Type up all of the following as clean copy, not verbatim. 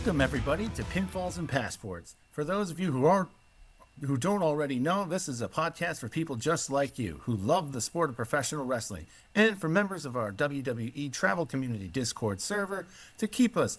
Welcome everybody to Pinfalls and Passports. For those of you who don't already know, this is a podcast for people just like you who love the sport of professional wrestling, and for members of our WWE Travel Community Discord server to keep us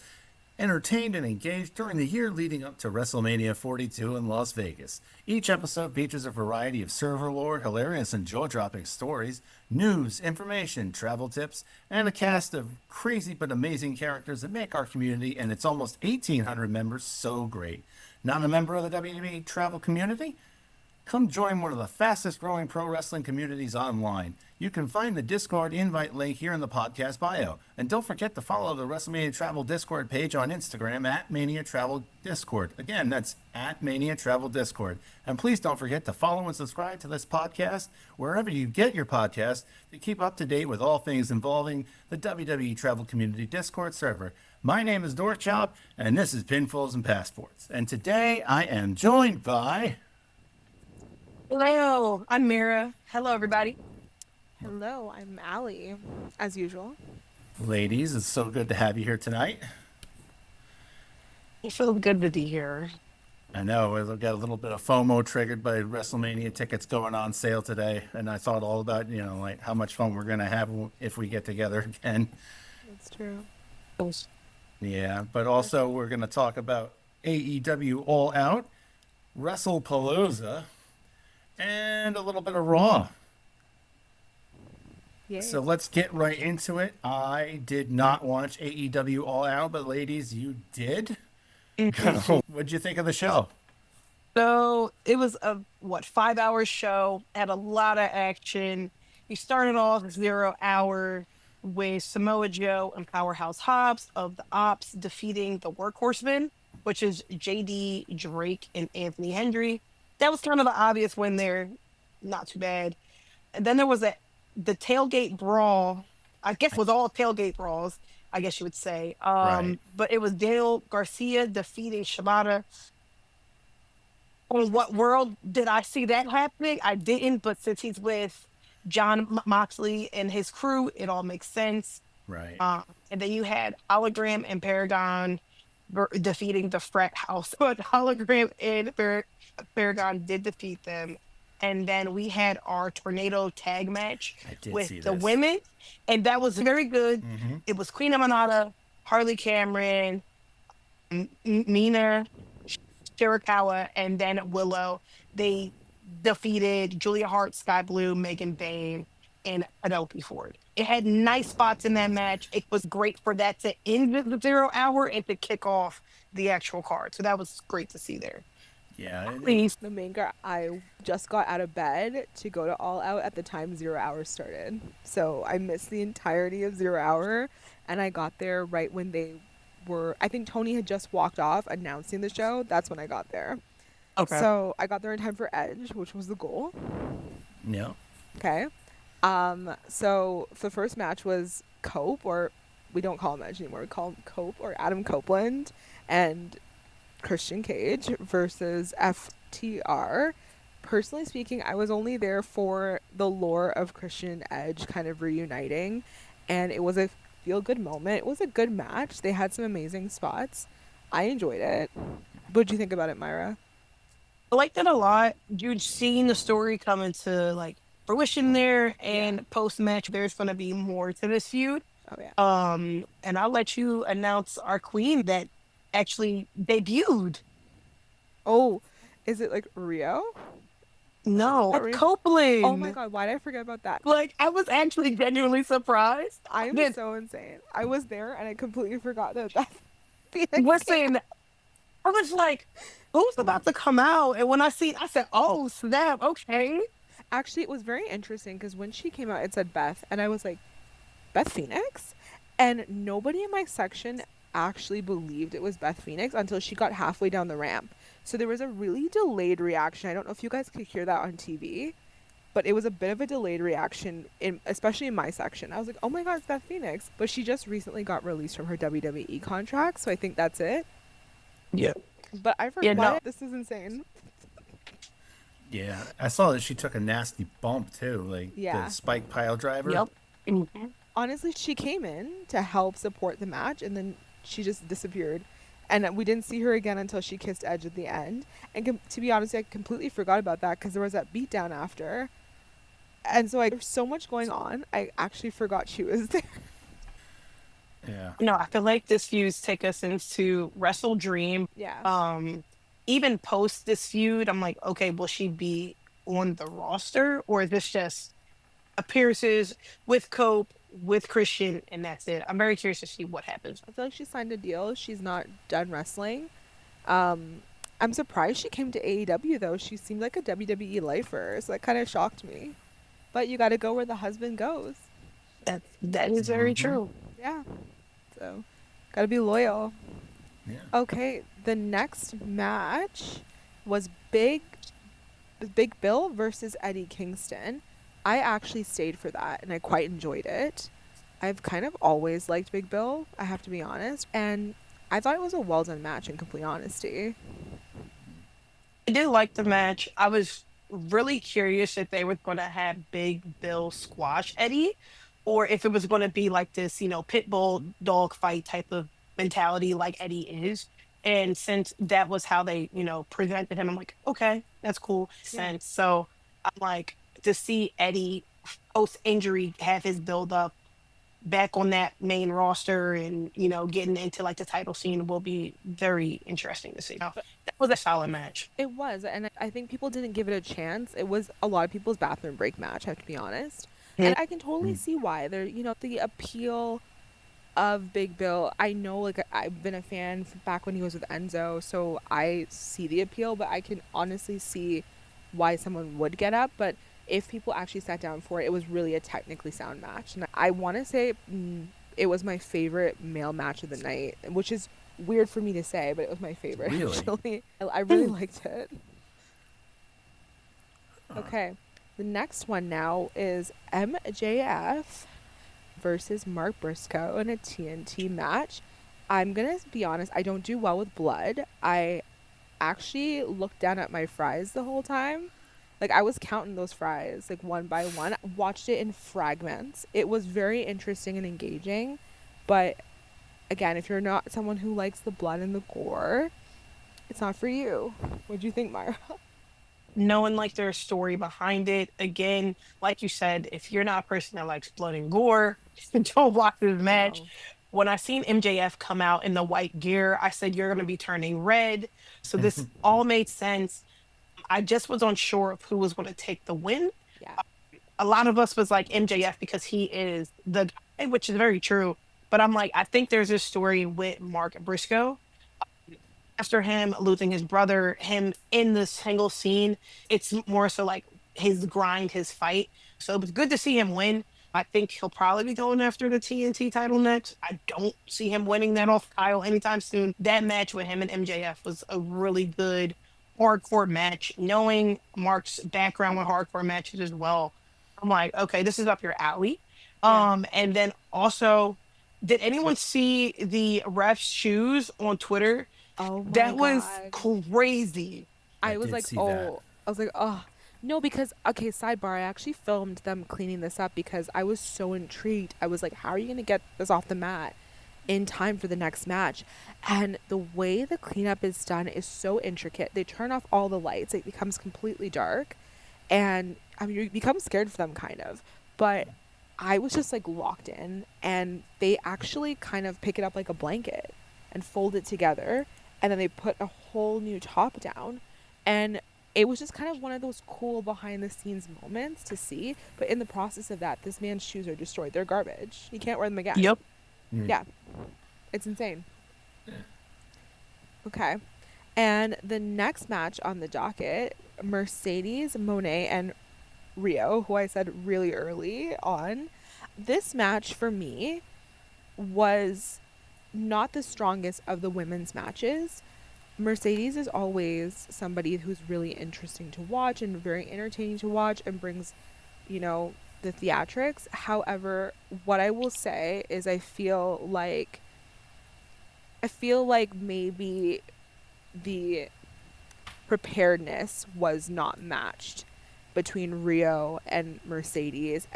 entertained and engaged during the year leading up to WrestleMania 42 in Las Vegas. Each episode features a variety of server lore, hilarious and jaw-dropping stories, news, information, travel tips, and a cast of crazy but amazing characters that make our community and its almost 1,800 members so great. Not a member of the WWE Travel Community? Come join one of the fastest growing pro wrestling communities online. You can find the Discord invite link here in the podcast bio. And don't forget to follow the WrestleMania Travel Discord page on Instagram at Mania Travel Discord. Again, that's at Mania Travel Discord. And please don't forget to follow and subscribe to this podcast wherever you get your podcast to keep up to date with all things involving the WWE Travel Community Discord server. My name is Dorkchop, and this is Pinfalls and Passports. And today I am joined by... Hello, I'm Mirah. Hello, everybody. Hello, I'm Allie, as usual. Ladies, it's so good to have you here tonight. It feels good to be here. I know, we've got a little bit of FOMO triggered by WrestleMania tickets going on sale today, and I thought all about, like how much fun we're going to have if we get together again. That's true. Yeah, but also we're going to talk about AEW All Out, WrestlePalooza, and a little bit of Raw. Yay. So let's get right into it. I did not watch AEW All Out, but ladies, you did? What'd you think of the show? So it was a 5-hour show, had a lot of action. We started off 0 hour with Samoa Joe and Powerhouse Hobbs of the Ops defeating the Workhorsemen, which is JD, Drake, and Anthony Hendry. That was kind of the obvious win there. Not too bad. And then there was the tailgate brawl. I guess it was all tailgate brawls, I guess you would say. Right. But it was Daniel Garcia defeating Shibata. On what world did I see that happening? I didn't, but since he's with John Moxley and his crew, it all makes sense. Right. And then you had Hologram and Paragon defeating the Frat House. But Hologram and Paragon did defeat them. And then we had our tornado tag match with the women. And that was very good. Mm-hmm. It was Queen Amanada, Harley Cameron, Mina Shirakawa, and then Willow. They defeated Julia Hart, Sky Blue, Megan Bayne, and Penelope Ford. It had nice spots in that match. It was great for that to end the 0 hour and to kick off the actual card. So that was great to see there. Yeah. Please. The main guy, I just got out of bed to go to All Out at the time 0 hour started. So I missed the entirety of 0 hour, and I got there right when they were, I think Tony had just walked off announcing the show. That's when I got there. Okay. So I got there in time for Edge, which was the goal. Yeah. Okay. So the first match was Cope, or we don't call him Edge anymore. We call him Cope, or Adam Copeland, and Christian Cage versus FTR. Personally speaking, I was only there for the lore of Christian Edge kind of reuniting, and it was a feel-good moment. It was a good match. They had some amazing spots. I enjoyed it. What did you think about it, Mirah? I liked it a lot. You'd seen the story come into fruition there, and post-match there's going to be more to this feud. Oh yeah. And I'll let you announce our queen that actually debuted. Oh, is it like Rio? No, Rio? Copeland. Oh my god, why did I forget about that? I was actually genuinely surprised. I am so insane. I was there and I completely forgot that Phoenix Listen, I was like, who's about to come out? And when I said, oh, snap, okay. Actually, it was very interesting because when she came out, it said Beth, and I was like, Beth Phoenix? And nobody in my section actually believed it was Beth Phoenix until she got halfway down the ramp. So there was a really delayed reaction. I don't know if you guys could hear that on TV, but it was a bit of a delayed reaction, especially in my section. I was like, oh my god, it's Beth Phoenix. But she just recently got released from her WWE contract, so I think that's it. Yeah. But I forgot. Yeah, no. This is insane. Yeah, I saw that she took a nasty bump too, Yeah. the spike pile driver. Yep. Mm-hmm. Honestly, she came in to help support the match, and then she just disappeared. And we didn't see her again until she kissed Edge at the end. And to be honest, I completely forgot about that because there was that beatdown after. And so there's so much going on, I actually forgot she was there. Yeah. No, I feel like this feud take us into Wrestle Dream. Yeah. Even post this feud, I'm like, okay, will she be on the roster, or is this just appearances with Cope, with Christian, and that's it? I'm very curious to see what happens. I feel like she signed a deal. She's not done wrestling. I'm surprised she came to AEW though. She seemed like a WWE lifer, so that kind of shocked me. But you got to go where the husband goes. That is very true. Yeah. So, got to be loyal. Yeah. Okay, the next match was Big Bill versus Eddie Kingston. I actually stayed for that and I quite enjoyed it. I've kind of always liked Big Bill, I have to be honest, and I thought it was a well done match in complete honesty. I did like the match. I was really curious if they were going to have Big Bill squash Eddie, or if it was going to be like this, pit bull dog fight type of mentality like Eddie is. And since that was how they, presented him, I'm like, okay, that's cool. Yeah. Sense. So I'm like, to see Eddie post injury have his build up back on that main roster and, getting into like the title scene will be very interesting to see. That was a solid match. It was, and I think people didn't give it a chance. It was a lot of people's bathroom break match, I have to be honest. And I can totally see why. The appeal of Big Bill, I know, like, I've been a fan back when he was with Enzo, so I see the appeal, but I can honestly see why someone would get up. But if people actually sat down for it, it was really a technically sound match. And I want to say it was my favorite male match of the night, which is weird for me to say, but it was my favorite. Really? Actually. I really liked it. Okay, the next one now is MJF versus Mark Briscoe in a TNT match. I'm gonna be honest, I don't do well with blood. I actually looked down at my fries the whole time. Like, I was counting those fries, like, one by one. Watched it in fragments. It was very interesting and engaging. But, again, if you're not someone who likes the blood and the gore, it's not for you. What do you think, Myra? Knowing like their story behind it, again, like you said, if you're not a person that likes blood and gore, don't watch this match. No. When I seen MJF come out in the white gear, I said, you're going to be turning red. So this all made sense. I just was unsure of who was going to take the win. Yeah. A lot of us was like MJF because he is the guy, which is very true. But I'm like, I think there's this story with Mark Briscoe. After him losing his brother, him in the single scene, it's more so like his grind, his fight. So it was good to see him win. I think he'll probably be going after the TNT title next. I don't see him winning that off Kyle anytime soon. That match with him and MJF was a really good hardcore match. Knowing Mark's background with hardcore matches as well, I'm like, okay, this is up your alley. Yeah. And then also, did anyone see the ref's shoes on Twitter? Oh, my That was God. crazy. I I was did like, see that. oh. I was like, oh. No, because, okay, sidebar, I actually filmed them cleaning this up because I was so intrigued. I was like, how are you going to get this off the mat in time for the next match? And the way the cleanup is done is so intricate. They turn off all the lights. It becomes completely dark. And, I mean, you become scared for them, kind of. But I was just, like, locked in. And they actually kind of pick it up like a blanket and fold it together. And then they put a whole new top down. And it was just kind of one of those cool behind the scenes moments to see. But in the process of that, this man's shoes are destroyed. They're garbage. He can't wear them again. Yep. Yeah. It's insane. Okay. And the next match on the docket, Mercedes, Monet, and Rio, who I said really early on. This match for me was not the strongest of the women's matches. Mercedes is always somebody who's really interesting to watch and very entertaining to watch and brings, the theatrics. However, what I will say is I feel like maybe the preparedness was not matched between Rio and Mercedes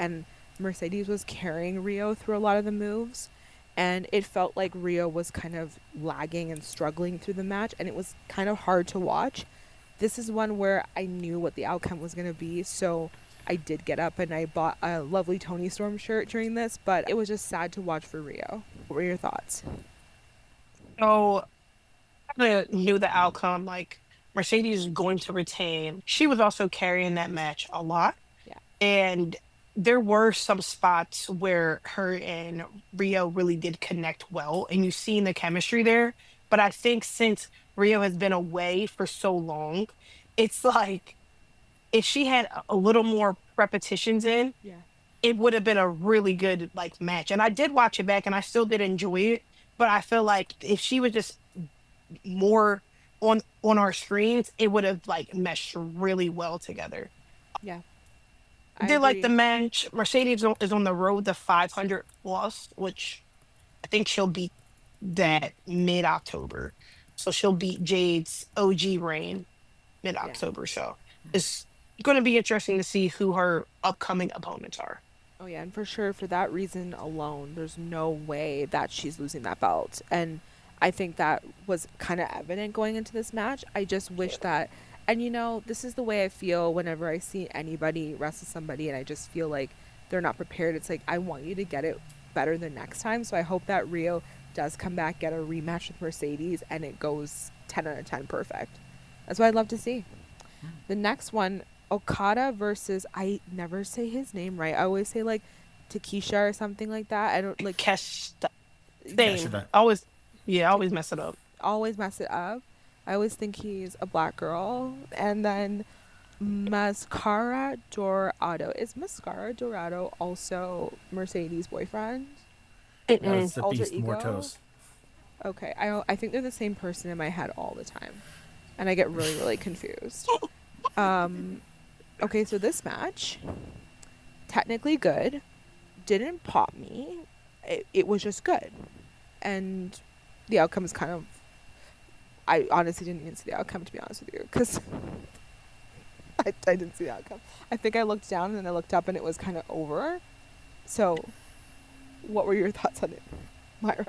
was carrying Rio through a lot of the moves. And it felt like Rio was kind of lagging and struggling through the match, and it was kind of hard to watch. This is one where I knew what the outcome was going to be, so I did get up and I bought a lovely Tony Storm shirt during this, but it was just sad to watch for Rio. What were your thoughts? So I knew the outcome. Like, Mercedes is going to retain. She was also carrying that match a lot. Yeah. And there were some spots where her and Rio really did connect well, and you've seen the chemistry there. But I think since Rio has been away for so long, it's like if she had a little more repetitions in, Yeah. it would have been a really good like match. And I did watch it back and I still did enjoy it. But I feel like if she was just more on our screens, it would have like meshed really well together. Yeah. I I did like the agree. match. Mercedes is on the road to 500 plus, which I think she'll beat that mid October. So she'll beat Jade's OG reign mid Yeah. October. So it's going to be interesting to see who her upcoming opponents are. Oh yeah, and for sure, for that reason alone, there's no way that she's losing that belt. And I think that was kind of evident going into this match. I just wish that, and this is the way I feel whenever I see anybody wrestle somebody and I just feel like they're not prepared. It's like, I want you to get it better the next time. So I hope that Rio does come back, get a rematch with Mercedes, and it goes 10 out of 10 perfect. That's what I'd love to see. The next one, Okada versus, I never say his name right. I always say like Takesha or something like that. I don't like Cash, same. Kashida. Always, yeah, always mess it up. always mess it up. I always think he's a black girl. And then Mascara Dorado. Is Mascara Dorado also Mercedes' boyfriend? That Mm-mm. was the Alter Beast Ego? Mortos. Okay, I think they're the same person in my head all the time, and I get really really confused. Okay, so this match, technically good, didn't pop me. It was just good, and the outcome is kind of. I honestly didn't even see the outcome, to be honest with you, because I didn't see the outcome. I think I looked down and then I looked up and it was kind of over. So, what were your thoughts on it, Myra?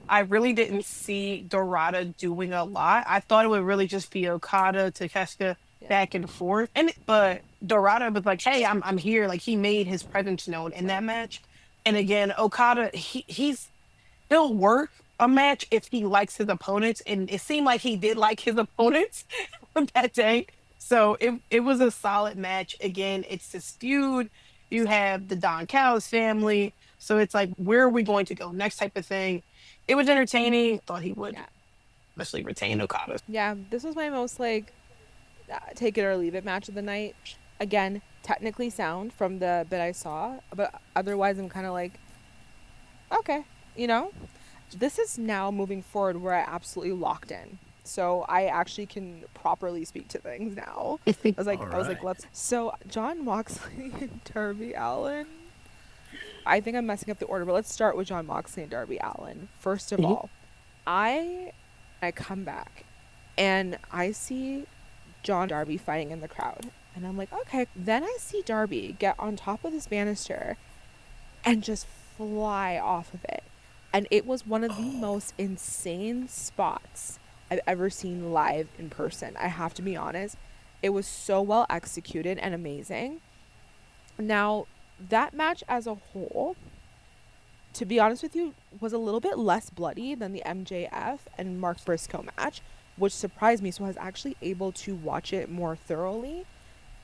I really didn't see Dorada doing a lot. I thought it would really just be Okada to Keska Yeah. back and forth. But Dorada was like, "Hey, I'm here." Like he made his presence known in that match. And again, Okada he'll work a match if he likes his opponents, and it seemed like he did like his opponents that day. So it was a solid match. Again, it's this feud. You have the Don Callis family, so it's like, where are we going to go next type of thing. It was entertaining. Thought he would Yeah. especially retain Okada. Yeah, this was my most like take it or leave it match of the night. Again, technically sound from the bit I saw, but otherwise I'm kind of like, okay, This is now moving forward where I absolutely locked in. So I actually can properly speak to things now. I was like, Alright. let's. So John Moxley and Darby Allin. I think I'm messing up the order, but let's start with John Moxley and Darby Allin. First of Mhm. all, I come back and I see John Darby fighting in the crowd. And I'm like, okay. Then I see Darby get on top of this banister and just fly off of it. And it was one of the most insane spots I've ever seen live in person. I have to be honest. It was so well executed and amazing. Now, that match as a whole, to be honest with you, was a little bit less bloody than the MJF and Mark Briscoe match, which surprised me. So I was actually able to watch it more thoroughly.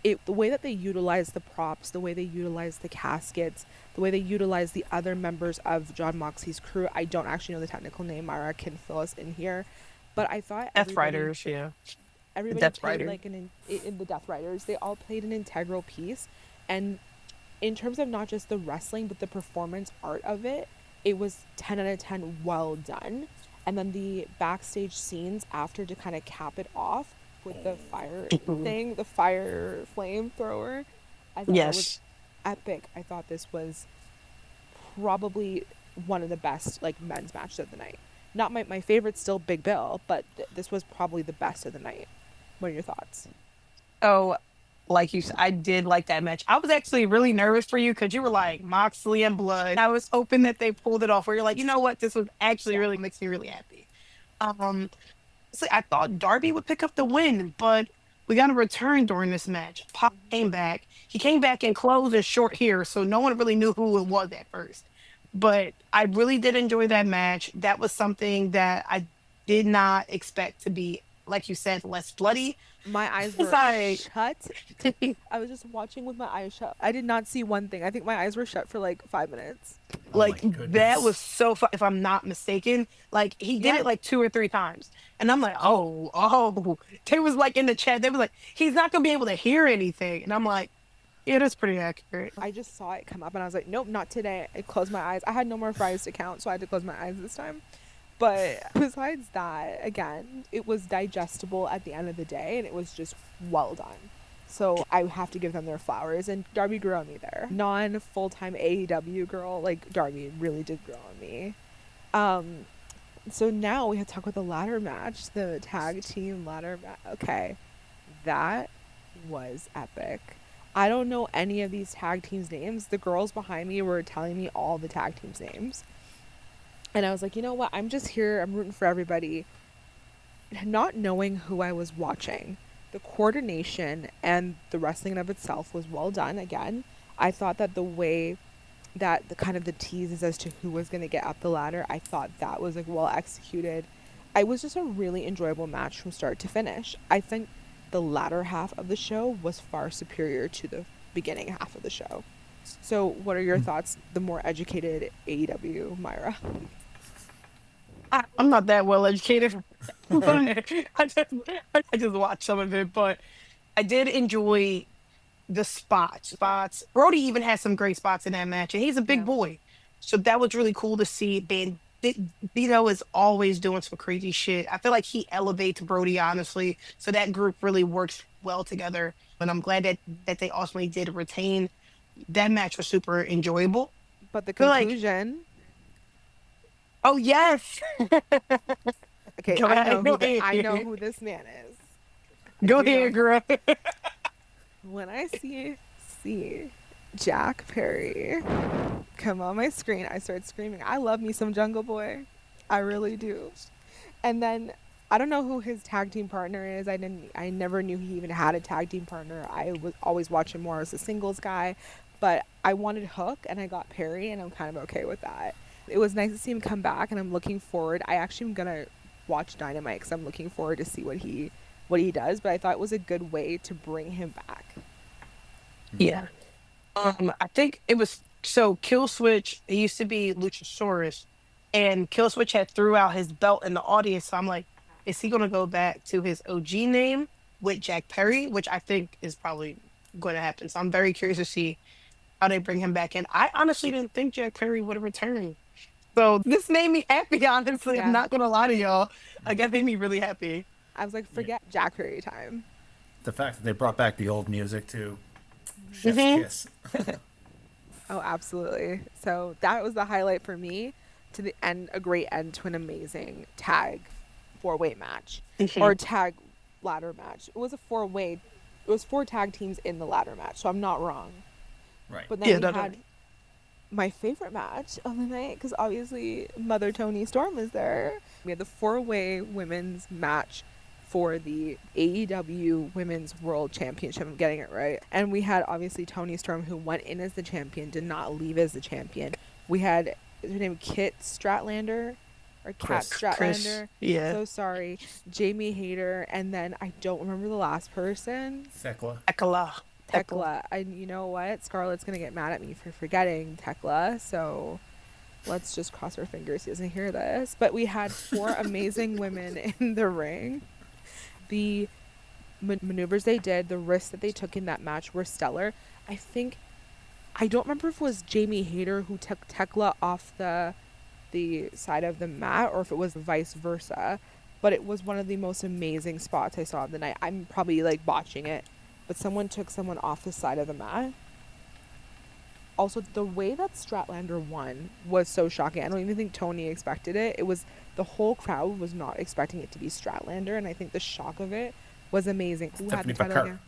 The way that they utilized the props, the way they utilized the caskets, the way they utilized the other members of John Moxley's crew. I don't actually know the technical name. Myra can fill us in here, but I thought Death Riders, yeah. everybody Death played Rider. like in the Death Riders. They all played an integral piece, and in terms of not just the wrestling but the performance art of it, it was 10 out of 10 well done. And then the backstage scenes after to kind of cap it off with the fire thing, the fire flamethrower, I thought that was Yes. epic. I thought this was probably one of the best like men's matches of the night. Not my favorite, still Big Bill, but this was probably the best of the night. What are your thoughts? So like you said, I did like that match. I was actually really nervous for you because you were like Moxley and Blood. I was hoping that they pulled it off where you're like, you know what, this was actually really makes me really happy. Um, so I thought Darby would pick up the win, but we got a return during this match. Pop came back. He came back in clothes and short hair, so no one really knew who it was at first. But I really did enjoy that match. That was something that I did not expect to be, like you said, less bloody. My eyes were Sorry. shut. I was just watching with my eyes shut. I did not see one thing. I think my eyes were shut for like 5 minutes. Like my goodness. that was so fun. If I'm not mistaken, like he did Yeah. it like 2 or 3 times, and I'm like, oh. They was like in the chat. They was like, he's not gonna be able to hear anything, and I'm like, yeah, that's pretty accurate. I just saw it come up and I was like, nope, not today. I closed my eyes. I had no more fries to count, so I had to close my eyes this time. But besides that, again, it was digestible at the end of the day, and it was just well done. So I have to give them their flowers, and Darby grew on me there. Non-full-time AEW girl, like Darby really did grow on me. So now we have to talk about the ladder match, the tag team ladder match. Okay, that was epic. I don't know any of these tag teams' names. The girls behind me were telling me all the tag teams' names. And I was like, you know what? I'm just here. I'm rooting for everybody. Not knowing who I was watching. The coordination and the wrestling of itself was well done. Again, I thought that the way that the kind of the teases as to who was going to get up the ladder, I thought that was like well executed. It was just a really enjoyable match from start to finish. I think the latter half of the show was far superior to the beginning half of the show. So what are your thoughts, the more educated AEW Mirah? I'm not that well educated. I just watched some of it, but I did enjoy the spots. Brody even had some great spots in that match, and he's a big Yeah. boy, so that was really cool to see. Bandito is always doing some crazy shit. I feel like he elevates Brody, honestly, so that group really works well together. And I'm glad that they ultimately did retain. That match was super enjoyable. But the Feel like- conclusion, Oh yes, okay, Go I know, ahead. I know who this man is. go You ahead, know. girl. When I see Jack Perry come on my screen, I start screaming, I love me some Jungle Boy. I really do. And then I don't know who his tag team partner is. I never knew he even had a tag team partner. I was always watching more as a singles guy, but I wanted Hook and I got Perry, and I'm kind of okay with that. It was nice to see him come back, and I'm looking forward. I actually am gonna watch Dynamite because I'm looking forward to see what he does. But I thought it was a good way to bring him back. Yeah. I think it was so Killswitch. It used to be Luchasaurus, and Killswitch had threw out his belt in the audience. So I'm like, is he gonna go back to his OG name with Jack Perry, which I think is probably going to happen. So I'm very curious to see how they bring him back in. I honestly didn't think Jack Perry would have returned. So this made me happy, honestly. Yeah. I'm not gonna lie to y'all. Like that made me really happy. I was like, forget Jack Perry time. The fact that they brought back the old music too. Chef's Mhm. kiss. Oh, absolutely. So that was the highlight for me. To the end, a great end to an amazing tag 4-way match Mhm. or tag ladder match. It was a 4-way. It was 4 tag teams in the ladder match, so I'm not wrong. Right. But then Yeah, we no. had my favorite match of the night because obviously Mother Tony Storm was there. We had the 4-way women's match for the AEW Women's World Championship. I'm getting it right. And we had obviously Tony Storm, who went in as the champion, did not leave as the champion. We had, is her name Kit Stratlander? Or Kat Chris. Stratlander? Yeah. So sorry. Jamie Hayter. And then I don't remember the last person. Thekla. Tekla. Tekla. And you know what? Scarlett's going to get mad at me for forgetting Tekla. So let's just cross our fingers he doesn't hear this. But we had 4 amazing women in the ring. The maneuvers they did, the risks that they took in that match were stellar. I don't remember if it was Jamie Hayter who took Tekla off the side of the mat or if it was vice versa. But it was one of the most amazing spots I saw of the night. I'm probably like botching it, but someone took someone off the side of the mat. Also, the way that Stratlander won was so shocking. I don't even think Tony expected it. It was, the whole crowd was not expecting it to be Stratlander, and I think the shock of it was amazing. Who had the Stephanie title Baker. again?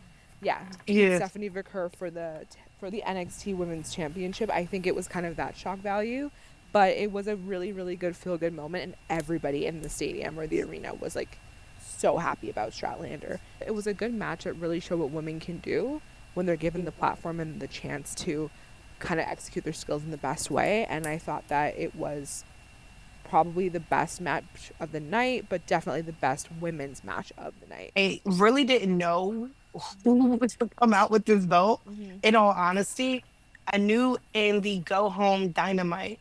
Yeah, Yeah. Stephanie Vicker for the NXT Women's Championship. I think it was kind of that shock value, but it was a really, really good feel good moment, and everybody in the stadium or the arena was like so happy about Statlander. It was a good match that really showed what women can do when they're given the platform and the chance to kind of execute their skills in the best way. And I thought that it was probably the best match of the night, but definitely the best women's match of the night. I really didn't know who was to come out with this belt. In all honesty, I knew in the Go Home Dynamite,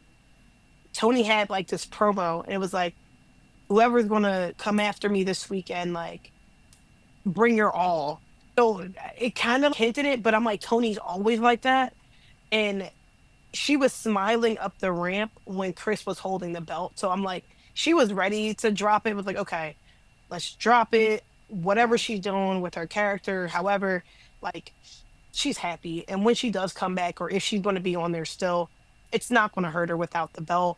Tony had like this promo, and it was like, whoever's gonna come after me this weekend, like, bring your all. So it kind of hinted it, but I'm like, Tony's always like that. And she was smiling up the ramp when Chris was holding the belt. So I'm like, she was ready to drop it. It was like, okay, let's drop it. Whatever she's doing with her character, however, like, she's happy. And when she does come back, or if she's going to be on there still, it's not going to hurt her without the belt.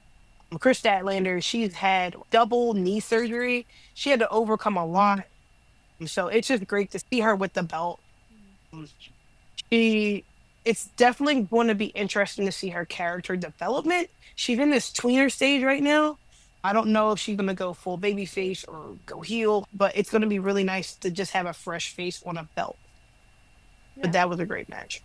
Chris Statlander, she's had double knee surgery. She had to overcome a lot. So it's just great to see her with the belt. She, it's definitely going to be interesting to see her character development. She's in this tweener stage right now. I don't know if she's going to go full baby face or go heel, but it's going to be really nice to just have a fresh face on a belt. Yeah. But that was a great match.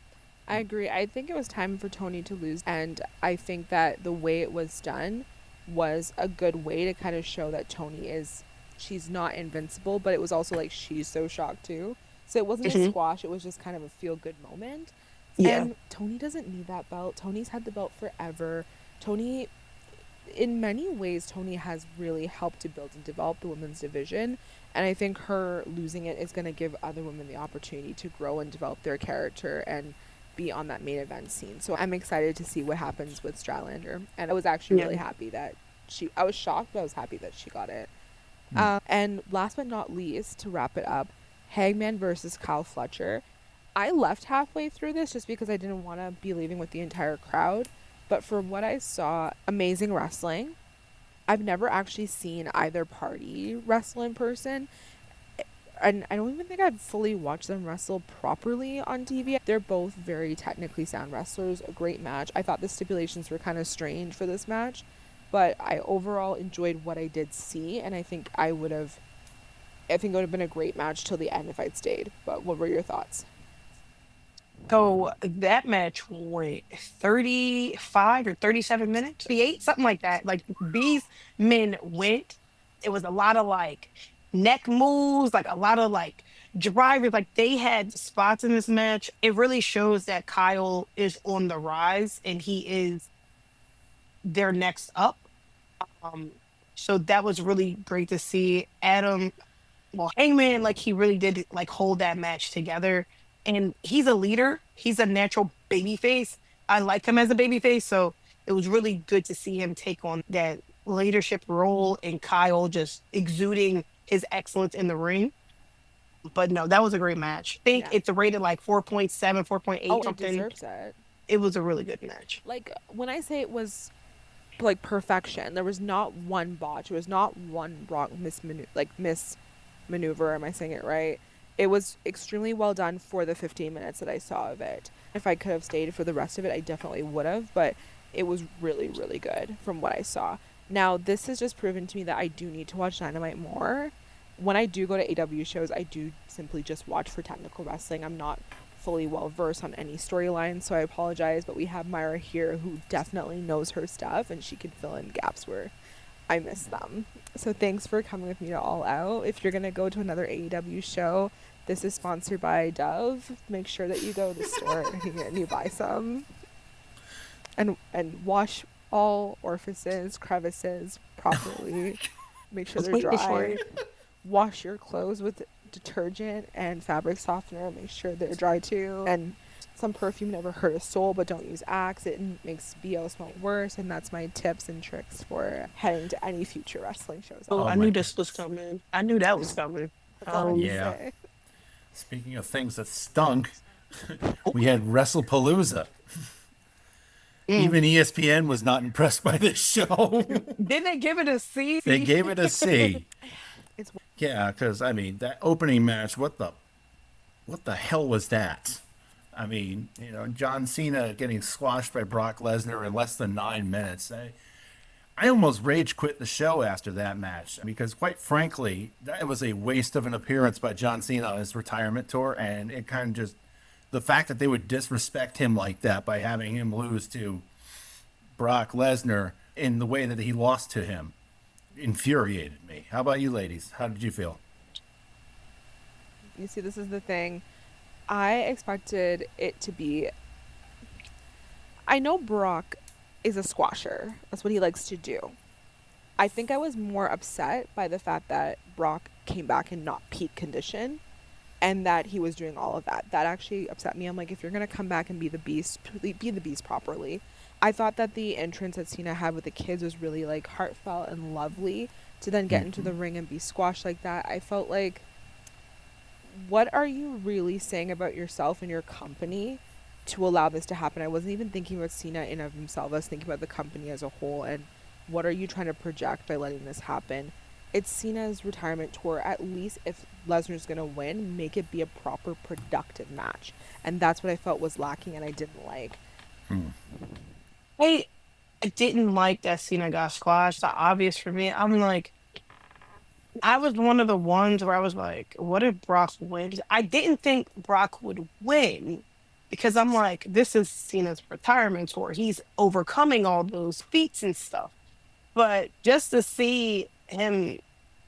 I agree. I think it was time for Tony to lose, and I think that the way it was done was a good way to kind of show that Tony is, she's not invincible, but it was also like she's so shocked too. So it wasn't a squash, it was just kind of a feel good moment. Yeah. And Tony doesn't need that belt. Tony's had the belt forever. Tony, in many ways, Tony has really helped to build and develop the women's division. And I think her losing it is going to give other women the opportunity to grow and develop their character and be on that main event scene. So I'm excited to see what happens with Statlander. And I was actually really happy that I was shocked, but I was happy that she got it. And last but not least, to wrap it up, Hangman versus Kyle Fletcher. I left halfway through this just because I didn't want to be leaving with the entire crowd. But from what I saw, amazing wrestling. I've never actually seen either party wrestle in person. And I don't even think I've fully watched them wrestle properly on TV. They're both very technically sound wrestlers. A great match. I thought the stipulations were kind of strange for this match, but I overall enjoyed what I did see, and I think it would have been a great match till the end if I'd stayed. But what were your thoughts? So that match went 35 or 37 minutes, 38, something like that. Like, these men went. It was a lot of like neck moves, like a lot of like drivers. Like, they had spots in this match. It really shows that Kyle is on the rise and he is their next up. So that was really great to see. Hangman, like, he really did like hold that match together. And he's a leader. He's a natural babyface. I like him as a babyface, so it was really good to see him take on that leadership role, and Kyle just exuding his excellence in the ring. But no, that was a great match. I think it's rated like 4.7, 4.8, something. It deserves it. It was a really good match. Like, when I say it was like perfection, there was not one botch. There was not one wrong mismaneuver. Am I saying it right? It was extremely well done for the 15 minutes that I saw of it. If I could have stayed for the rest of it, I definitely would have, but it was really, really good from what I saw. Now, this has just proven to me that I do need to watch Dynamite more. When I do go to AEW shows, I do simply just watch for technical wrestling. I'm not fully well versed on any storylines, so I apologize, but we have Mirah here who definitely knows her stuff, and she can fill in gaps where I miss them. So thanks for coming with me to All Out. If you're going to go to another AEW show, this is sponsored by Dove. Make sure that you go to the store and you buy some. And wash all orifices, crevices properly. Make sure they're dry. Wash your clothes with detergent and fabric softener. Make sure they're dry too. And some perfume never hurt a soul, but don't use Axe. It makes BO smell worse. And that's my tips and tricks for heading to any future wrestling shows. I knew this was coming. I knew that was coming. Yeah. Speaking of things that stunk, we had WrestlePalooza. Even ESPN was not impressed by this show. Didn't they give it a C? They gave it a C. Yeah, because, I mean, that opening match, what the? what the hell was that? I mean, John Cena getting squashed by Brock Lesnar in less than 9 minutes. I almost rage quit the show after that match because, quite frankly, that was a waste of an appearance by John Cena on his retirement tour. And it kind of just, the fact that they would disrespect him like that by having him lose to Brock Lesnar in the way that he lost to him infuriated me. How about you ladies? How did you feel? You see, this is the thing. I expected it to be. I know Brock is a squasher. That's what he likes to do. I think I was more upset by the fact that Brock came back in not peak condition and that he was doing all of that. That actually upset me. I'm like, if you're going to come back and be the beast, be the beast properly. I thought that the entrance that Cena had with the kids was really like heartfelt and lovely. To then get into the ring and be squashed like that, I felt like, what are you really saying about yourself and your company to allow this to happen? I wasn't even thinking about Cena in of himself. I was thinking about the company as a whole, and what are you trying to project by letting this happen? It's Cena's retirement tour. At least if Lesnar's going to win, make it be a proper productive match. And that's what I felt was lacking and I didn't like. I didn't like that Cena got squashed. The obvious for me, I'm like, I was one of the ones where I was like, what if Brock wins? I didn't think Brock would win because I'm like, this is Cena's retirement tour. He's overcoming all those feats and stuff. But just to see him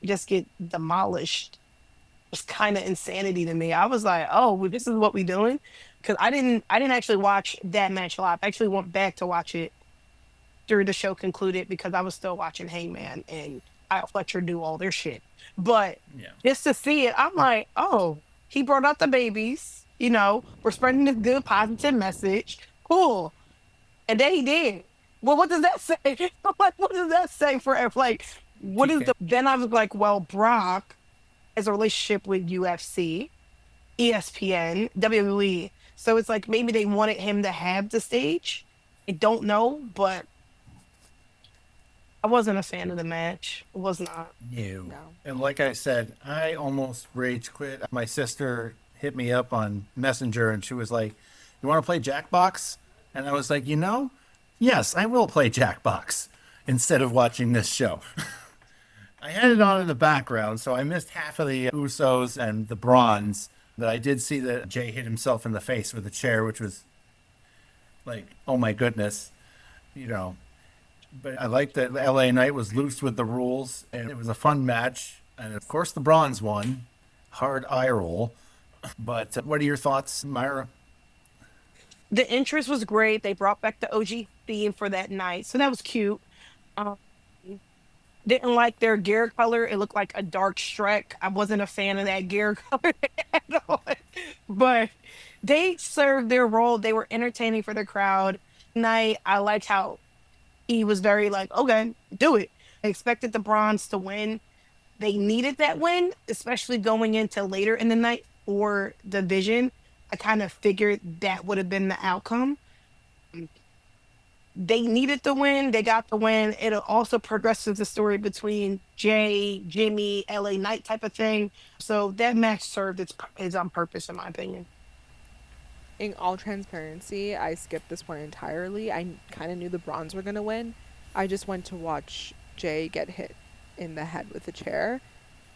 just get demolished was kind of insanity to me. I was like, oh, well, this is what we doing? Because I didn't actually watch that match live. I actually went back to watch it after the show concluded because I was still watching Hangman and Kyle Fletcher do all their shit. But just to see it, I'm like, oh, he brought out the babies. We're spreading this good positive message. Cool. And then he did. Well, what does that say? I'm like, what does that say for like? What is the? Then I was like, well, Brock has a relationship with UFC, ESPN, WWE. So it's like maybe they wanted him to have the stage. I don't know, but I wasn't a fan of the match. It was not. No. And like I said, I almost rage quit. My sister hit me up on Messenger and she was like, you want to play Jackbox? And I was like, yes, I will play Jackbox instead of watching this show. I had it on in the background, so I missed half of the Usos and the Bronze, but I did see that Jay hit himself in the face with a chair, which was like, oh my goodness, But I like that LA Knight was loose with the rules, and it was a fun match. And of course, the Bronze won. Hard eye roll. But what are your thoughts, Mirah? The interest was great. They brought back the OG theme for that night, so that was cute. Um, didn't like their gear color. It looked like a dark Shrek. I wasn't a fan of that gear color at all. But they served their role. They were entertaining for the crowd. Night, I liked how he was very like, okay, do it. I expected the Bronze to win. They needed that win, especially going into later in the night for the Division. I kind of figured that would have been the outcome. They needed the win. They got the win. It also progresses the story between Jay, Jimmy, LA Knight type of thing. So that match served its on purpose, in my opinion. In all transparency, I skipped this one entirely. I kind of knew the Bronze were going to win. I just went to watch Jay get hit in the head with a chair.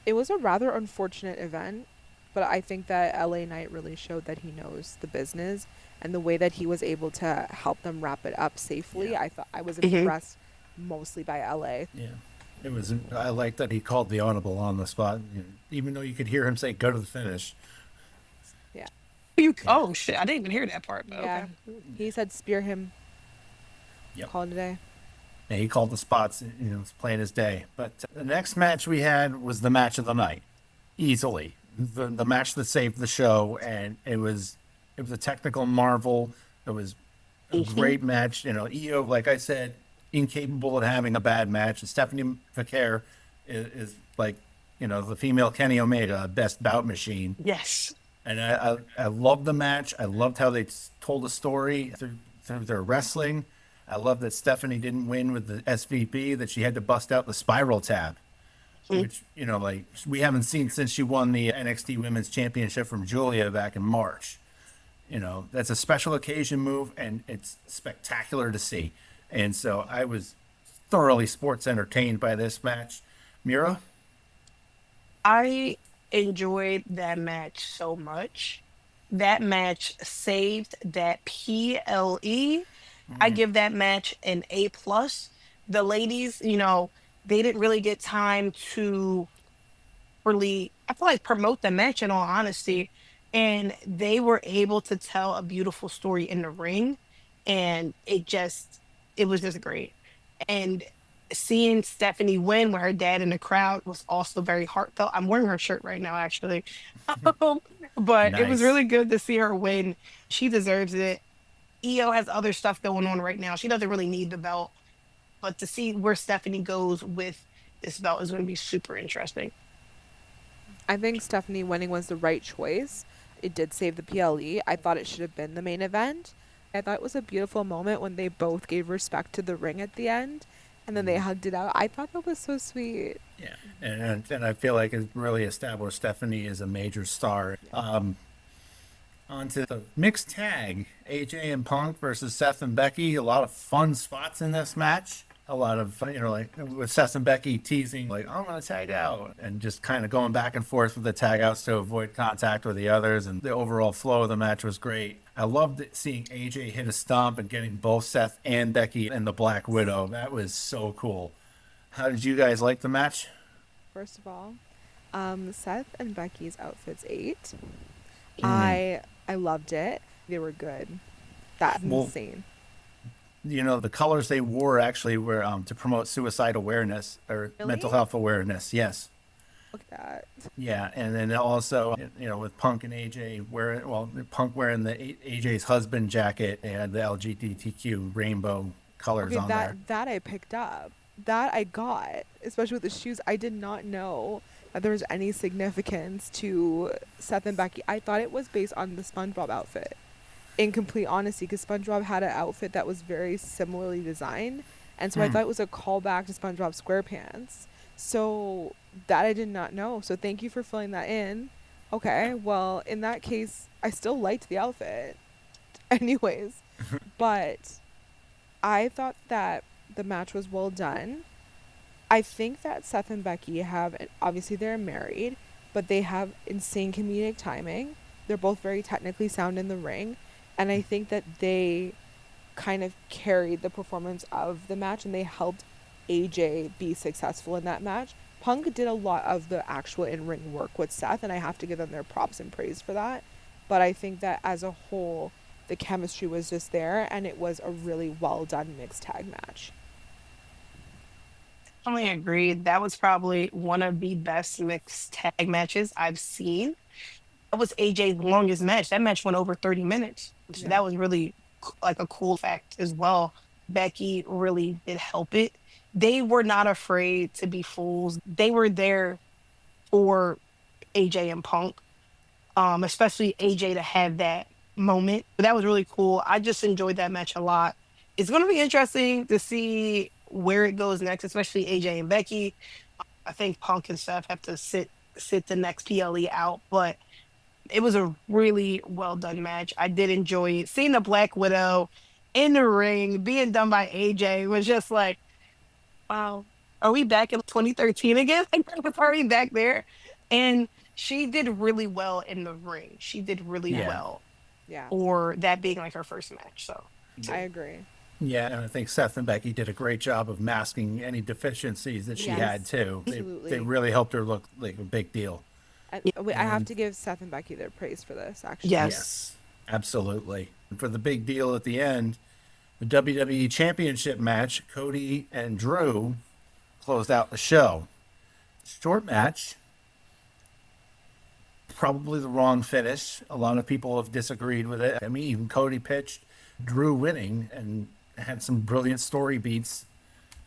It was a rather unfortunate event, but I think that LA Knight really showed that he knows the business, and the way that he was able to help them wrap it up safely. I thought I was impressed mostly by LA. Yeah. I like that he called the audible on the spot, even though you could hear him say, go to the finish. Yeah. Oh, shit. I didn't even hear that part. But yeah. Okay. He said spear him. Yep. Call it a day. Yeah, he called the spots, it's plain as day. But the next match we had was the match of the night. Easily. The match that saved the show, and it was a technical marvel. It was a great match. Io, like I said, incapable of having a bad match. And Stephanie McCare is like, the female Kenny Omega, best bout machine. Yes. And I loved the match. I loved how they told the story through their wrestling. I love that Stephanie didn't win with the SVP, that she had to bust out the spiral tab. which, you know, like we haven't seen since she won the NXT Women's Championship from Julia back in March. You know, that's a special occasion move, and it's spectacular to see. And so I was thoroughly sports entertained by this match. Mira? I enjoyed that match so much. That match saved that PLE. I give that match an A plus. The ladies, they didn't really get time to really, I feel like, promote the match in all honesty. And they were able to tell a beautiful story in the ring. And it was just great. And seeing Stephanie win with her dad in the crowd was also very heartfelt. I'm wearing her shirt right now, actually. Um, but it was Nice. really good to see her win. She deserves it. EO has other stuff going on right now. She doesn't really need the belt. But to see where Stephanie goes with this belt is going to be super interesting. I think Stephanie winning was the right choice. It did save the PLE. I thought it should have been the main event. I thought it was a beautiful moment when they both gave respect to the ring at the end, and then they hugged it out. I thought that was so sweet. Yeah. And I feel like it really established Stephanie as a major star. On to the mixed tag, AJ and Punk versus Seth and Becky. A lot of fun spots in this match. A lot of, like with Seth and Becky teasing, like, I'm going to tag out, and just kind of going back and forth with the tag outs to avoid contact with the others. And the overall flow of the match was great. I loved seeing AJ hit a stomp and getting both Seth and Becky and the Black Widow. That was so cool. How did you guys like the match? First of all, Seth and Becky's outfits 8. Mm. I loved it. They were good. That's Well, insane. the colors they wore actually were to promote suicide awareness or mental Really? health awareness. Yes. Look at that. Yeah, and then also, with Punk and AJ Punk wearing the AJ's husband jacket, they had the LGBTQ rainbow colors Okay, on there. that I picked up. That I got, especially with the shoes. I did not know that there was any significance to Seth and Becky. I thought it was based on the SpongeBob outfit. In complete honesty, because SpongeBob had an outfit that was very similarly designed, and so I thought it was a callback to SpongeBob SquarePants. So that I did not know. So thank you for filling that in. Okay, well, in that case, I still liked the outfit. Anyways, but I thought that the match was well done. I think that Seth and Becky obviously they're married, but they have insane comedic timing. They're both very technically sound in the ring. And I think that they kind of carried the performance of the match, and they helped AJ be successful in that match. Punk did a lot of the actual in-ring work with Seth, and I have to give them their props and praise for that. But I think that as a whole, the chemistry was just there, and it was a really well done mixed tag match. Definitely agreed. That was probably one of the best mixed tag matches I've seen. That was AJ's longest match. That match went over 30 minutes. So Yeah. that was really like a cool fact as well. Becky really did help it. They were not afraid to be fools. They were there for AJ and Punk, especially AJ to have that moment. That was really cool. I just enjoyed that match a lot. It's going to be interesting to see where it goes next, especially AJ and Becky. I think Punk and Seth have to sit the next PLE out, but it was a really well done match. I did enjoy it. Seeing the Black Widow in the ring being done by AJ was just like, wow, are we back in 2013 again? Like, we're already back there. And she did really well in the ring. She did really Yeah. well Yeah, for that being like her first match. So, I agree. Yeah, and I think Seth and Becky did a great job of masking any deficiencies that she Yes, had too. They absolutely. really helped her look like a big deal. And yeah, I have And to give Seth and Becky their praise for this, actually. yes. yes, absolutely. And for the big deal at the end, the WWE Championship match, Cody and Drew closed out the show. Short match, probably the wrong finish. A lot of people have disagreed with it. I mean, even Cody pitched Drew winning and had some brilliant story beats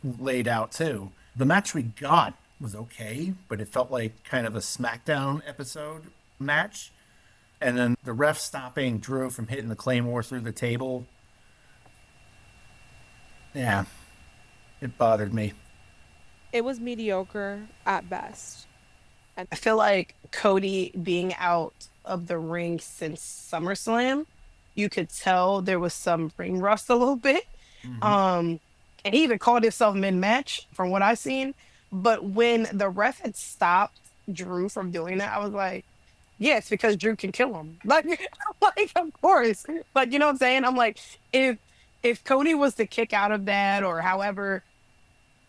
laid out too. The match we got was okay, but it felt like kind of a SmackDown episode match. And then the ref stopping Drew from hitting the Claymore through the table. Yeah, it bothered me. It was mediocre at best. I feel like Cody being out of the ring since SummerSlam, you could tell there was some ring rust a little bit. Mm-hmm. Um, and he even called himself mid-match from what I've seen. But when the ref had stopped Drew from doing that, I was like, yeah, it's because Drew can kill him. Like of course. But you know what I'm saying? I'm like, if Cody was to kick out of that or however,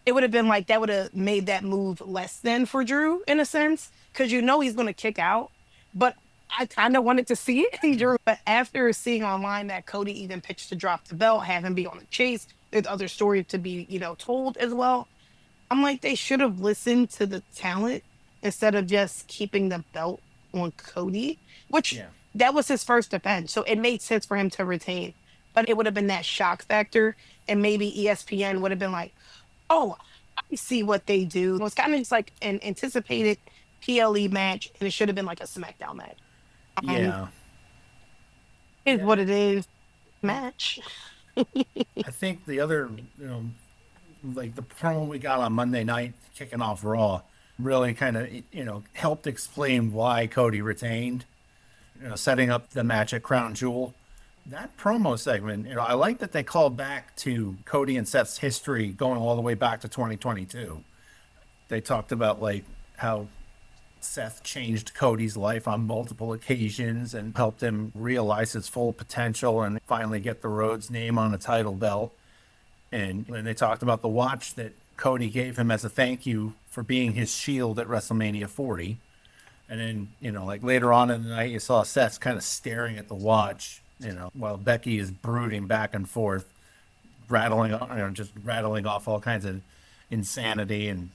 it would have been like that would have made that move less than for Drew in a sense, because you know he's going to kick out. But I kind of wanted to see it in Drew. But after seeing online that Cody even pitched to drop the belt, have him be on the chase, there's other stories to be, told as well. I'm like, they should have listened to the talent instead of just keeping the belt on Cody, which Yeah. that was his first defense. So it made sense for him to retain. But it would have been that shock factor. And maybe ESPN would have been like, oh, I see what they do. It was kind of just like an anticipated PLE match, and it should have been like a SmackDown match. Yeah. Is Yeah. what it is. Match. I think the other, like the promo we got on Monday night kicking off Raw really kind of, helped explain why Cody retained, setting up the match at Crown Jewel. That promo segment, I like that they called back to Cody and Seth's history going all the way back to 2022. They talked about like how Seth changed Cody's life on multiple occasions and helped him realize his full potential and finally get the Rhodes name on a title belt. And they talked about the watch that Cody gave him as a thank you for being his shield at WrestleMania 40. And then, like later on in the night, you saw Seth kind of staring at the watch, while Becky is brooding back and forth, just rattling off all kinds of insanity. And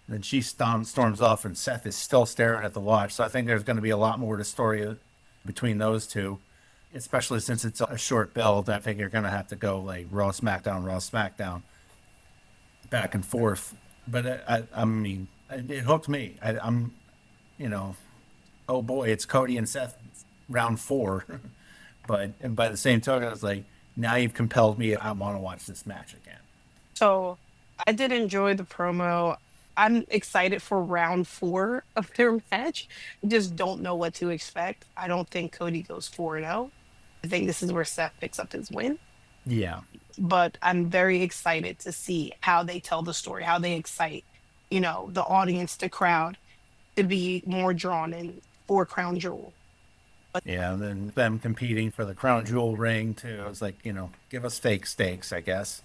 then she storms off, and Seth is still staring at the watch. So I think there's going to be a lot more to story between those two, especially since it's a short build. I think you're going to have to go like Raw, SmackDown, back and forth. But I mean, it hooked me. I'm, oh boy, it's Cody and Seth round 4. And by the same token, I was like, now you've compelled me. I want to watch this match again. So I did enjoy the promo. I'm excited for round 4 of their match. I just don't know what to expect. I don't think Cody goes 4-0. I think this is where Seth picks up his win. Yeah. But I'm very excited to see how they tell the story, how they excite, the audience, the crowd to be more drawn in for Crown Jewel. Yeah, and then them competing for the Crown Jewel ring too. I was like, give us fake stakes, I guess.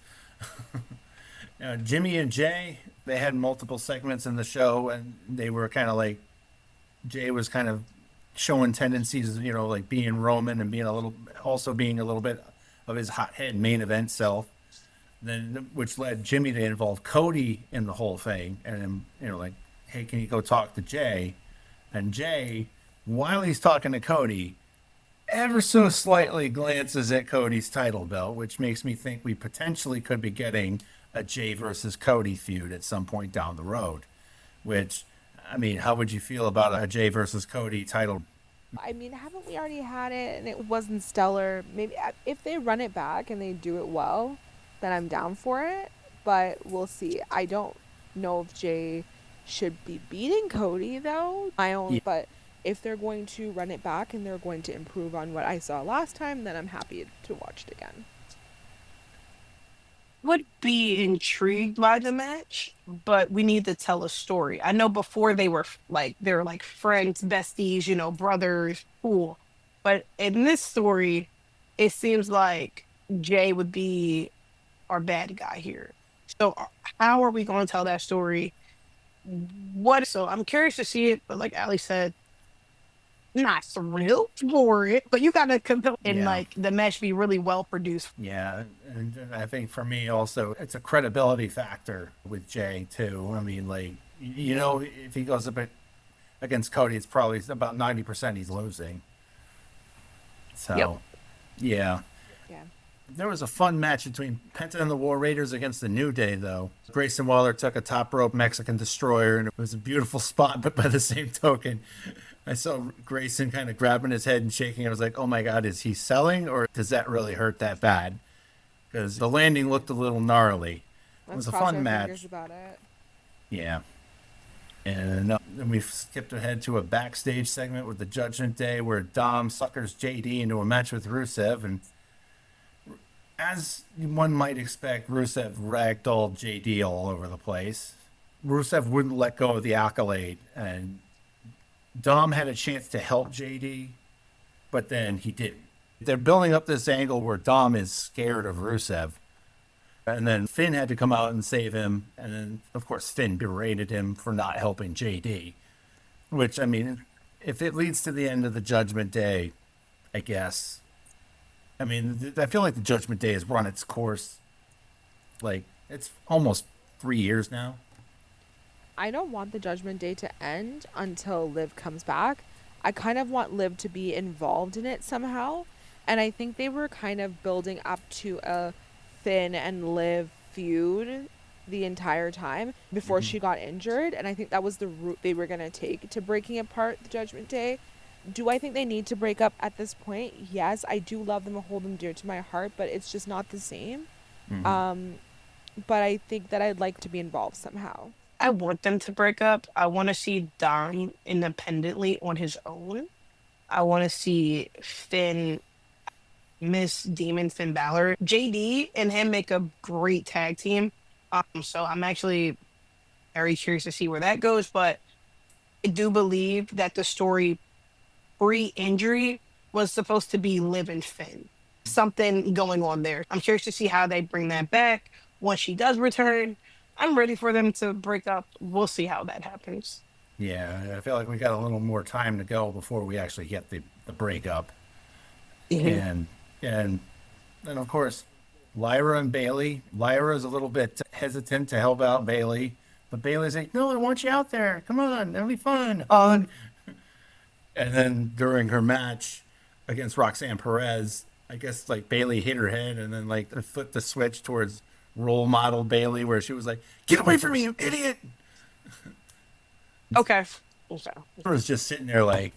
Jimmy and Jay, they had multiple segments in the show, and they were kind of like, Jay was kind of showing tendencies, like being Roman and being a little bit of his hothead main event self. Then, which led Jimmy to involve Cody in the whole thing, and then, like, hey, can you go talk to Jay? And Jay, while he's talking to Cody, ever so slightly glances at Cody's title belt, which makes me think we potentially could be getting a Jay versus Cody feud at some point down the road. Which, I mean, how would you feel about a Jay versus Cody title? I mean, haven't we already had it and it wasn't stellar? Maybe if they run it back and they do it well, then I'm down for it. But we'll see. I don't know if Jay should be beating Cody, though. But if they're going to run it back and they're going to improve on what I saw last time, then I'm happy to watch it again. Would be intrigued by the match, but we need to tell a story. I know before they were like friends, besties, brothers, cool. But in this story, it seems like Jay would be our bad guy here. So how are we going to tell that story? So I'm curious to see it, but like Allie said, not thrilled for it, but you gotta compel and like the match be really well produced. Yeah, and I think for me also, it's a credibility factor with Jay too. I mean, like, if he goes against Cody, it's probably about 90% he's losing. So, yeah. There was a fun match between Penta and the War Raiders against the New Day, though. Grayson Waller took a top rope Mexican destroyer, and it was a beautiful spot, but by the same token, I saw Grayson kind of grabbing his head and shaking. I was like, oh my God, is he selling, or does that really hurt that bad? Because the landing looked a little gnarly. It was a fun match. About it. Yeah. And then we skipped ahead to a backstage segment with the Judgment Day where Dom suckers JD into a match with Rusev. And as one might expect, Rusev ragdolled JD all over the place. Rusev wouldn't let go of the accolade. And Dom had a chance to help JD, but then he didn't. They're building up this angle where Dom is scared of Rusev. And then Finn had to come out and save him. And then, of course, Finn berated him for not helping JD. Which, I mean, if it leads to the end of the Judgment Day, I guess. I mean, I feel like the Judgment Day has run its course. Like, it's almost 3 years now. I don't want the Judgment Day to end until Liv comes back. I kind of want Liv to be involved in it somehow. And I think they were kind of building up to a Finn and Liv feud the entire time before she got injured. And I think that was the route they were going to take to breaking apart the Judgment Day. Do I think they need to break up at this point? Yes, I do love them and hold them dear to my heart, but it's just not the same. But I think that I'd like to be involved somehow. I want them to break up. I want to see Dom independently on his own. I want to see Finn miss Demon Finn Balor. JD and him make a great tag team. So I'm actually very curious to see where that goes. But I do believe that the story pre-injury was supposed to be Liv and Finn. Something going on there. I'm curious to see how they bring that back once she does return. I'm ready for them to break up. We'll see how that happens. Yeah, I feel like we got a little more time to go before we actually get the breakup. Mhm. And of course, Lyra and Bailey. Lyra is a little bit hesitant to help out Bailey, but Bailey's like, "No, I want you out there. Come on, it'll be fun." And then during her match against Roxanne Perez, I guess like Bailey hit her head and then like flipped the switch towards role model Bailey, where she was like, "Get away from me, you idiot!" Okay. I was just sitting there like,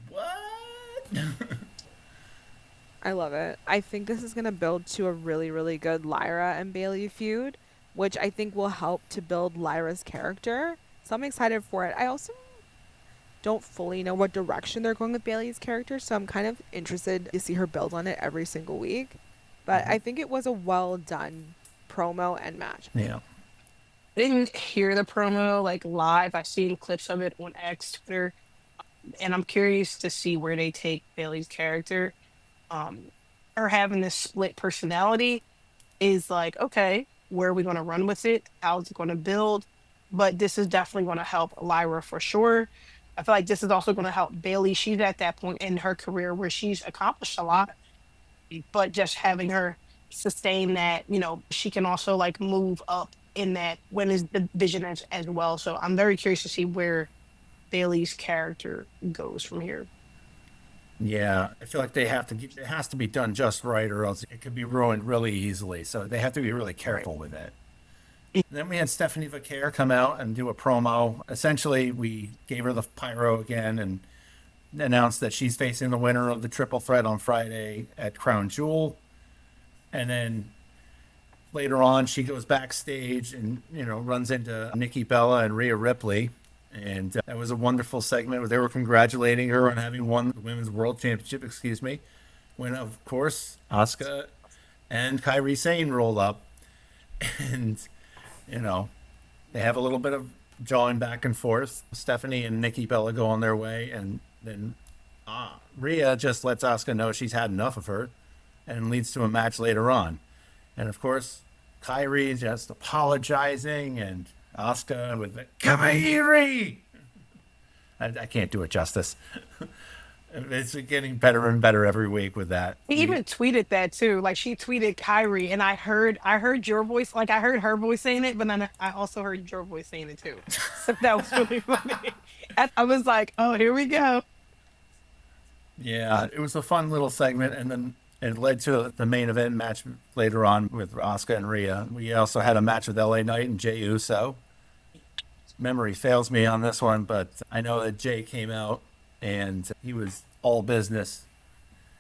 "What?" I love it. I think this is going to build to a really, really good Lyra and Bailey feud, which I think will help to build Lyra's character. So I'm excited for it. I also don't fully know what direction they're going with Bailey's character, so I'm kind of interested to see her build on it every single week. But I think it was a well done promo and match. Yeah. I didn't hear the promo like live. I've seen clips of it on X, Twitter, and I'm curious to see where they take Bailey's character. Her having this split personality is like, okay, where are we going to run with it? How's it going to build? But this is definitely going to help Lyra for sure. I feel like this is also going to help Bailey. She's at that point in her career where she's accomplished a lot, but just having her sustain that, she can also like move up in that women's division as well. So I'm very curious to see where Bailey's character goes from here. Yeah, I feel like it has to be done just right, or else it could be ruined really easily. So they have to be really careful with it. Then we had Stephanie Vaquer come out and do a promo. Essentially, we gave her the pyro again and announced that she's facing the winner of the triple threat on Friday at Crown Jewel. And then later on, she goes backstage and, runs into Nikki Bella and Rhea Ripley. And that was a wonderful segment where they were congratulating her on having won the Women's World Championship, when, of course, Asuka and Kairi Sane roll up. And, they have a little bit of jawing back and forth. Stephanie and Nikki Bella go on their way. And then Rhea just lets Asuka know she's had enough of her and leads to a match later on. And, of course, Kairi just apologizing and Asuka with the Kairi. I can't do it justice. It's getting better and better every week with that. He even tweeted that too. Like she tweeted Kyrie, and I heard your voice. Like I heard her voice saying it, but then I also heard your voice saying it too. So that was really funny. I was like, oh, here we go. Yeah, it was a fun little segment, and then it led to the main event match later on with Asuka and Rhea. We also had a match with LA Knight and Jey Uso. Memory fails me on this one, but I know that Jay came out and he was all business.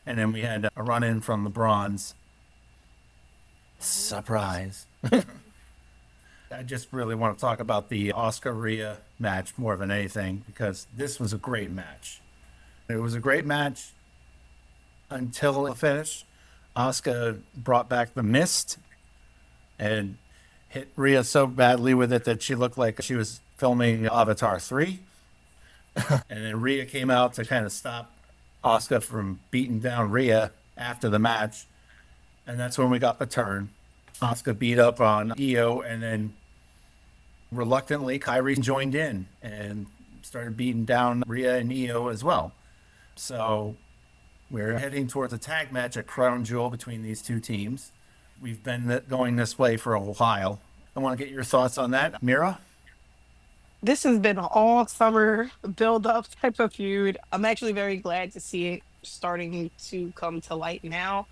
And then we had a run-in from the Bronze. Surprise. I just really want to talk about the Oscar Rhea match more than anything because this was a great match. It was a great match until it finished. Asuka brought back the mist and hit Rhea so badly with it that she looked like she was filming Avatar 3. And then Rhea came out to kind of stop Asuka from beating down Rhea after the match. And that's when we got the turn. Asuka beat up on Io, and then reluctantly Kyrie joined in and started beating down Rhea and Io as well. So we're heading towards a tag match at Crown Jewel between these two teams. We've been going this way for a while. I want to get your thoughts on that, Mirah. This has been an all summer build up type of feud. I'm actually very glad to see it starting to come to light now.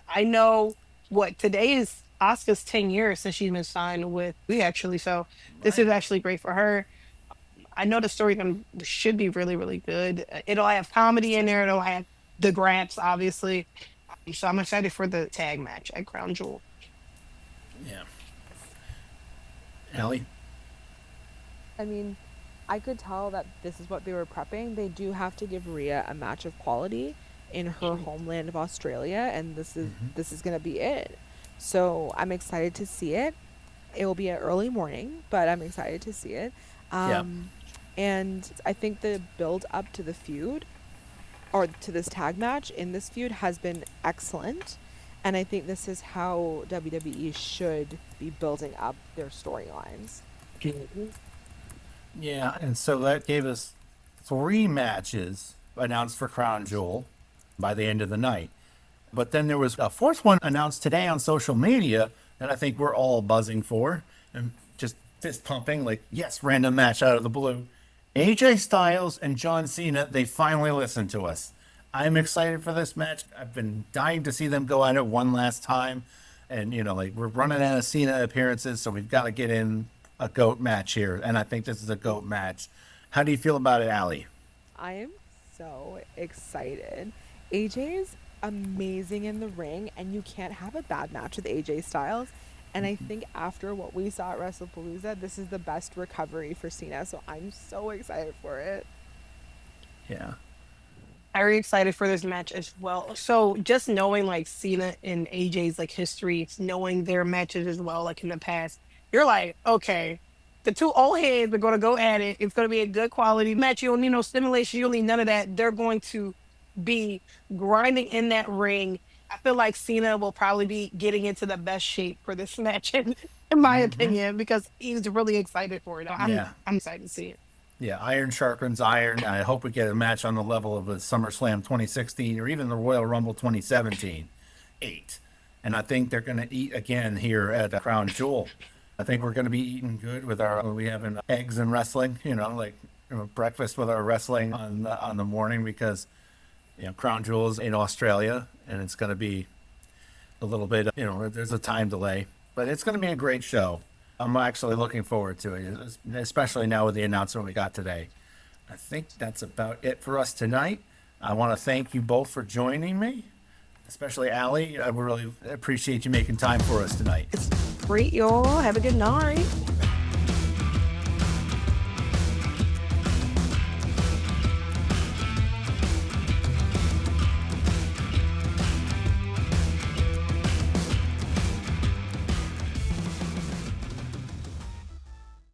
I know what today is Asuka's 10 years since she's been signed with we actually, so this is actually great for her. I know the story should be really, really good. It'll have comedy in there, it'll have the Gramps, obviously. So I'm excited for the tag match at Crown Jewel. Yeah. Allie? I mean, I could tell that this is what they were prepping. They do have to give Rhea a match of quality in her homeland of Australia, and this is going to be it. So I'm excited to see it. It will be an early morning, but I'm excited to see it. And I think the build up to the feud, or to this tag match in this feud, has been excellent. And I think this is how WWE should be building up their storylines. Yeah, and so that gave us 3 matches announced for Crown Jewel by the end of the night. But then there was a 4th one announced today on social media that I think we're all buzzing for and just fist pumping, like, yes, random match out of the blue. AJ Styles and John Cena, they finally listened to us. I'm excited for this match. I've been dying to see them go at it one last time. And, we're running out of Cena appearances, so we've got to get in a GOAT match here. And I think this is a GOAT match. How do you feel about it, Allie? I am so excited. AJ's amazing in the ring, and you can't have a bad match with AJ Styles. And I think after what we saw at WrestlePalooza, this is the best recovery for Cena. So I'm so excited for it. Yeah. Very excited for this match as well. So just knowing like Cena and AJ's like history, knowing their matches as well, like in the past, you're like, okay, the two old heads are going to go at it. It's going to be a good quality match. You don't need no stimulation. You don't need none of that. They're going to be grinding in that ring. I feel like Cena will probably be getting into the best shape for this match, in my opinion, because he's really excited for it. I'm excited to see it. Yeah, iron sharpens iron. I hope we get a match on the level of the SummerSlam 2016 or even the Royal Rumble 2017. 8. And I think they're going to eat again here at Crown Jewel. I think we're going to be eating good with we having eggs and wrestling, breakfast with our wrestling on the morning because, Crown Jewel is in Australia and it's going to be a little bit, there's a time delay, but it's going to be a great show. I'm actually looking forward to it, especially now with the announcement we got today. I think that's about it for us tonight. I want to thank you both for joining me, especially Allie. I really appreciate you making time for us tonight. It's great, y'all. Have a good night.